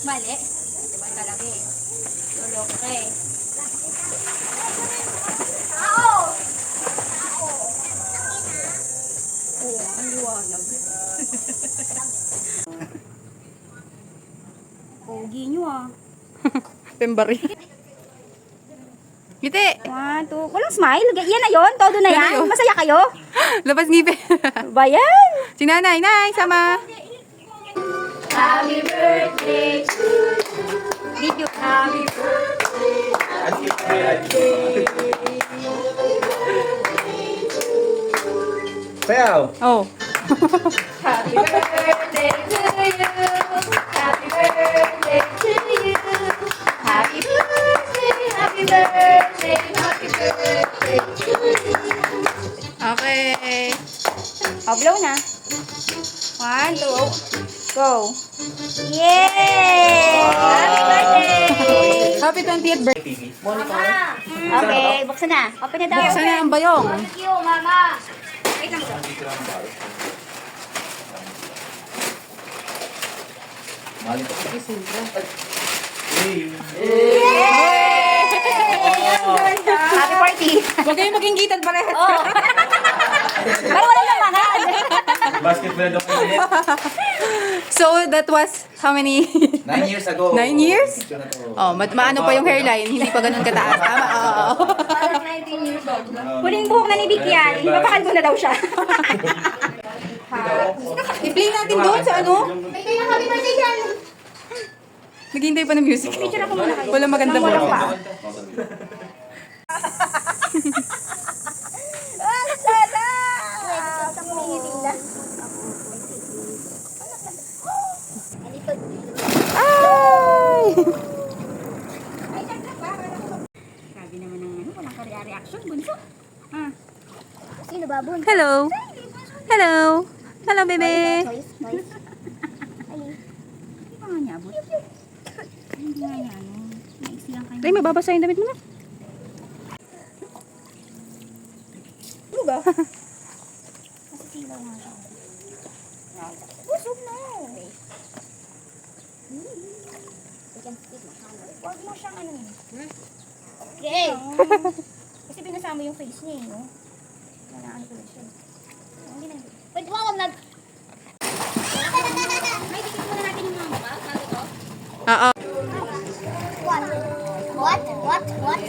Mali. Diba talaga eh. Luloko ka eh. Oo, ang liwanag. Pogi nyo ah. Pembari. Ngiti! 1, 2, walang smile. Yan na yun, todo na Yan na yan. yun. Masaya kayo. Labas ngipin. Ba yan? Si nanay, nay, sama. Happy birthday to you. Video. Happy Sayaw! Oh. Happy birthday to you. Happy birthday to you. Happy birthday, happy birthday, happy birthday to you. Okay. Oh, blow na. 1, 2, go. Yay! Happy birthday! Happy 20th birthday. Okay, buksan na. Open na daw. Buksan na ang bayong. Thank you, mama. Wait lang. Mali ko. Happy party. Huwag kayong maging gitan parehas. Oh. Pero wala naman. Basketball daw ko ulit. So, that was how many? 9 years ago. 9 years? Picture na to. Oh, maano pa yung hairline, hindi pa ganun kataas. Tama, oo. Parang 19 years old. Huling buhok na ni Vicky yan. Ipapakalbo na daw siya. I-play natin doon sa ano? May kaya happy birthday dyan. Naghihintay pa ng music. Picture ako muna kayo. Wala maganda Nang walang mo. pa. Ang sarap! Humingiting na. Ay! Sabi naman ng ano, walang ka-reaction, bunso. Ah. Sino ba, bunso? Hello. Hello. Hello, bebe. Noise, noise. Ay, hindi pa nga niya abot. Hindi nga niya, ano. Naiksi lang kayo. Ay, mababasa yung damit mo na. Ano ba? Masisilaw nga siya. Busog na. Huwag mo siyang ano yun. Okay. Kasi pinasama yung face niya eh, no? Wala ano tuloy siya. Hindi na. Pwede mo nag... May dikit muna natin yung mga mukha. Sabi ko. Oo. What? What? What? What?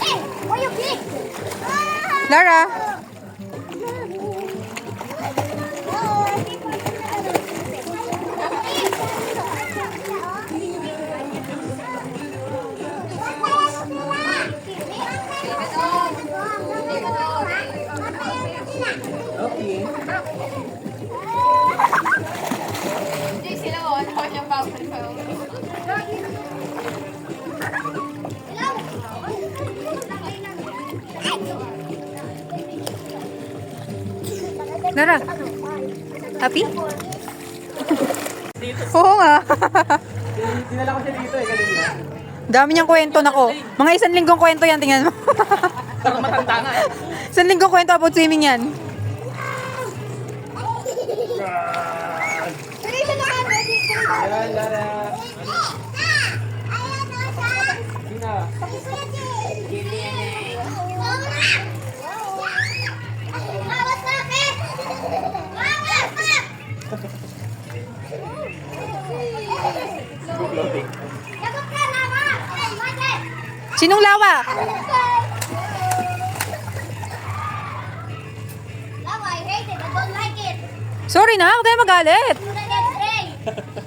Hey! Why you big? Lara. Okay. Lara. Happy? Oo nga. Dinala ko siya dito eh, kanina. Dami niyang kwento nako. Mga 1 linggong kwento yan, tingnan mo. Parang matanda nga eh. 1 linggong kwento about swimming yan. Ayan, Lara. Sina? Sinong lawa? Lava, I hate it. I don't like it. Sorry na, huwag tayo magalit. Do the next day.